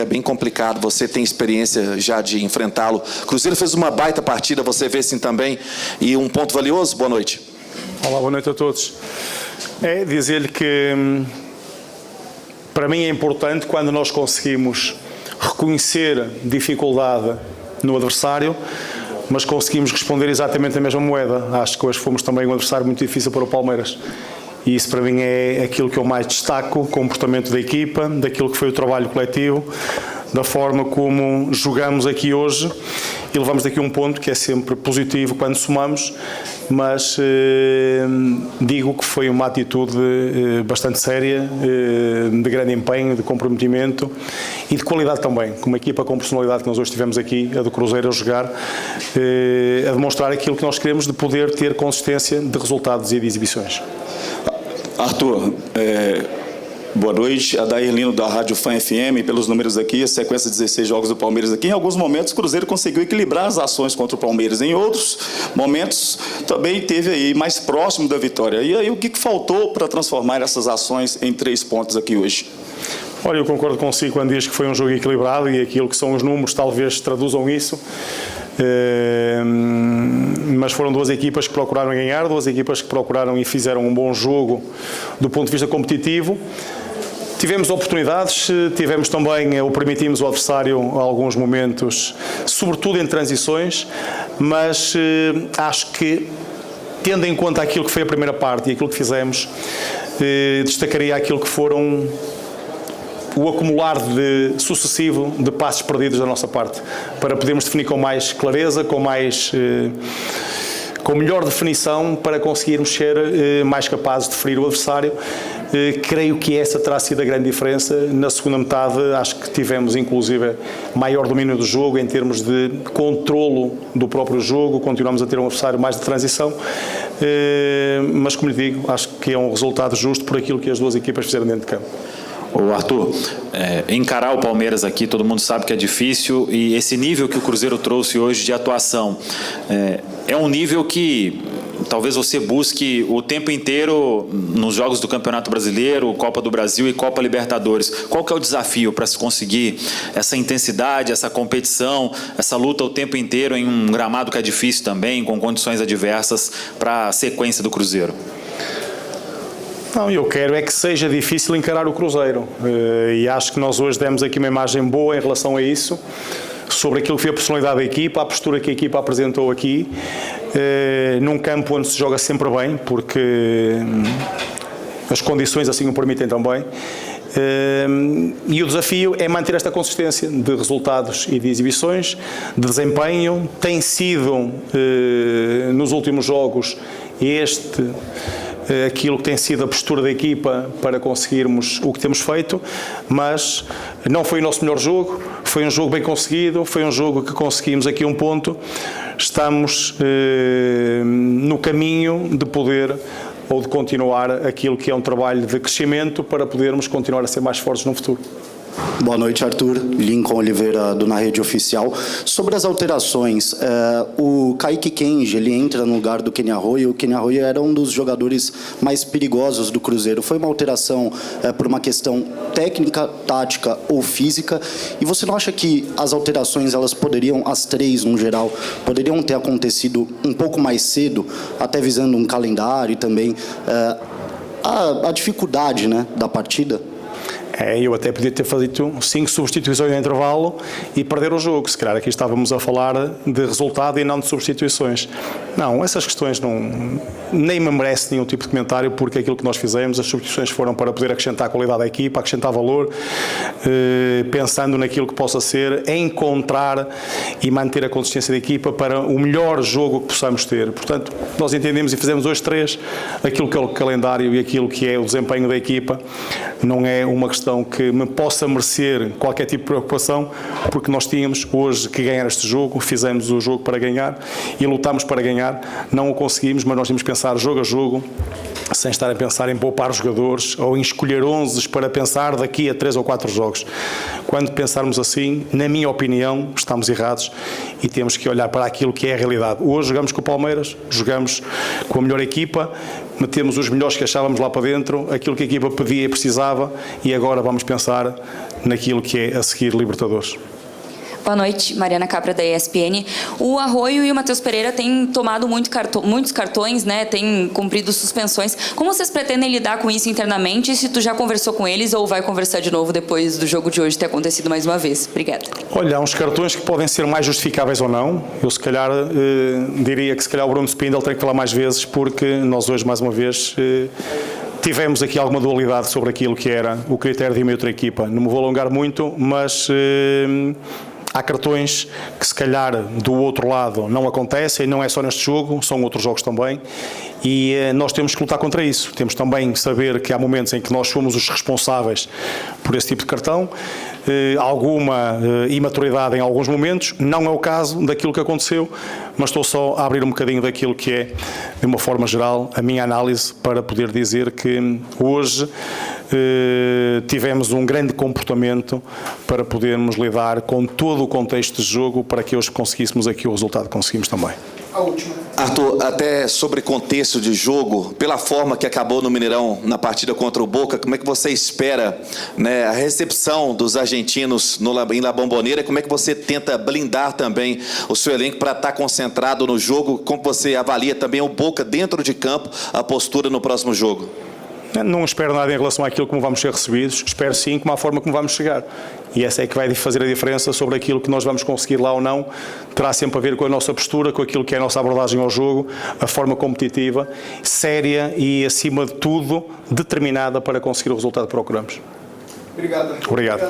né? Bem complicado. Você tem experiência já de enfrentá-lo. Cruzeiro fez uma baita partida, você vê assim também. E um ponto valioso. Boa noite. Olá, boa noite a todos. É dizer-lhe que para mim é importante quando nós conseguimos reconhecer dificuldade no adversário, mas conseguimos responder exatamente a mesma moeda. Acho que hoje fomos também um adversário muito difícil para o Palmeiras. E isso para mim é aquilo que eu mais destaco, o comportamento da equipa, daquilo que foi o trabalho coletivo, da forma como jogamos aqui hoje e levamos daqui um ponto que é sempre positivo quando somamos, mas digo que foi uma atitude bastante séria, de grande empenho, de comprometimento e de qualidade também, com uma equipa com personalidade que nós hoje tivemos aqui, a do Cruzeiro, a jogar, a demonstrar aquilo que nós queremos de poder ter consistência de resultados e de exibições. Arthur, boa noite, Adair Lino da Rádio Fã FM, pelos números aqui, a sequência de 16 jogos do Palmeiras aqui, em alguns momentos o Cruzeiro conseguiu equilibrar as ações contra o Palmeiras, em outros momentos também teve aí mais próximo da vitória. E aí o que faltou para transformar essas ações em 3 pontos aqui hoje? Olha, eu concordo consigo quando diz que foi um jogo equilibrado e aquilo que são os números talvez traduzam isso. Mas foram 2 equipas que procuraram ganhar, 2 equipas que procuraram e fizeram um bom jogo do ponto de vista competitivo. Tivemos oportunidades, tivemos também, ou permitimos ao adversário alguns momentos, sobretudo em transições, mas acho que, tendo em conta aquilo que foi a primeira parte e aquilo que fizemos, destacaria aquilo que foram o acumular sucessivo de passos perdidos da nossa parte, para podermos definir com mais clareza, com melhor definição, para conseguirmos ser mais capazes de ferir o adversário. Creio que essa terá sido a grande diferença. Na segunda metade, acho que tivemos, inclusive, maior domínio do jogo, em termos de controlo do próprio jogo, continuamos a ter um adversário mais de transição, mas, como lhe digo, acho que é um resultado justo por aquilo que as 2 equipas fizeram dentro de campo. Ô Arthur, encarar o Palmeiras aqui, todo mundo sabe que é difícil, e esse nível que o Cruzeiro trouxe hoje de atuação é um nível que talvez você busque o tempo inteiro nos jogos do Campeonato Brasileiro, Copa do Brasil e Copa Libertadores. Qual que é o desafio para se conseguir essa intensidade, essa competição, essa luta o tempo inteiro em um gramado que é difícil também, com condições adversas para a sequência do Cruzeiro? Não, eu quero é que seja difícil encarar o Cruzeiro, e acho que nós hoje demos aqui uma imagem boa em relação a isso, sobre aquilo que foi a personalidade da equipa, a postura que a equipa apresentou aqui, num campo onde se joga sempre bem, porque as condições assim o permitem também. E o desafio é manter esta consistência de resultados e de exibições, de desempenho. Tem sido, nos últimos jogos, aquilo que tem sido a postura da equipa para conseguirmos o que temos feito, mas não foi o nosso melhor jogo, foi um jogo bem conseguido, foi um jogo que conseguimos aqui um ponto. Estamos no caminho de poder ou de continuar aquilo que é um trabalho de crescimento para podermos continuar a ser mais fortes no futuro. Boa noite, Arthur. Lincoln Oliveira, do Na Rede Oficial. Sobre as alterações, o Kaique Kenji, ele entra no lugar do Kenny Arroyo. O Kenny Arroyo era um dos jogadores mais perigosos do Cruzeiro. Foi uma alteração por uma questão técnica, tática ou física? E você não acha que as alterações, elas poderiam, as 3 no geral, poderiam ter acontecido um pouco mais cedo, até visando um calendário e também a dificuldade, né, da partida? Eu até podia ter feito 5 substituições no intervalo e perder o jogo. Se calhar aqui estávamos a falar de resultado e não de substituições. Não, essas questões nem me merecem nenhum tipo de comentário, porque aquilo que nós fizemos, as substituições foram para poder acrescentar qualidade à equipa, acrescentar valor, pensando naquilo que possa ser, encontrar e manter a consistência da equipa para o melhor jogo que possamos ter. Portanto, nós entendemos e fizemos hoje 3, aquilo que é o calendário e aquilo que é o desempenho da equipa. Não é uma questão que me possa merecer qualquer tipo de preocupação, porque nós tínhamos hoje que ganhar este jogo, fizemos o jogo para ganhar e lutámos para ganhar, não o conseguimos, mas nós temos que pensar jogo a jogo, sem estar a pensar em poupar jogadores ou em escolher 11 para pensar daqui a 3 ou 4 jogos. Quando pensarmos assim, na minha opinião, estamos errados e temos que olhar para aquilo que é a realidade. Hoje jogamos com o Palmeiras, jogamos com a melhor equipa, metemos os melhores que achávamos lá para dentro, aquilo que a equipa pedia e precisava, e agora vamos pensar naquilo que é a seguir Libertadores. Boa noite, Mariana Capra, da ESPN. O Arroio e o Matheus Pereira têm tomado muitos cartões, né? Têm cumprido suspensões. Como vocês pretendem lidar com isso internamente? Se tu já conversou com eles ou vai conversar de novo depois do jogo de hoje ter acontecido mais uma vez? Obrigada. Olha, há uns cartões que podem ser mais justificáveis ou não. Eu, se calhar, diria que se calhar o Bruno Spindel tem que falar mais vezes, porque nós hoje, mais uma vez, tivemos aqui alguma dualidade sobre aquilo que era o critério de uma e outra equipa. Não me vou alongar muito, mas há cartões que se calhar do outro lado não acontecem, não é só neste jogo, são outros jogos também, e nós temos que lutar contra isso. Temos também que saber que há momentos em que nós somos os responsáveis por esse tipo de cartão, alguma imaturidade em alguns momentos, não é o caso daquilo que aconteceu, mas estou só a abrir um bocadinho daquilo que é, de uma forma geral, a minha análise para poder dizer que hoje tivemos um grande comportamento para podermos lidar com todo o contexto de jogo para que hoje conseguíssemos aqui o resultado que conseguimos também. Arthur, até sobre contexto de jogo, pela forma que acabou no Mineirão na partida contra o Boca, como é que você espera, né, a recepção dos argentinos em La Bombonera? Como é que você tenta blindar também o seu elenco para estar concentrado no jogo? Como você avalia também o Boca dentro de campo, a postura no próximo jogo? Não espero nada em relação àquilo como vamos ser recebidos, espero sim como a forma como vamos chegar. E essa é que vai fazer a diferença sobre aquilo que nós vamos conseguir lá ou não. Terá sempre a ver com a nossa postura, com aquilo que é a nossa abordagem ao jogo, a forma competitiva, séria e, acima de tudo, determinada para conseguir o resultado que procuramos. Obrigado. Obrigado.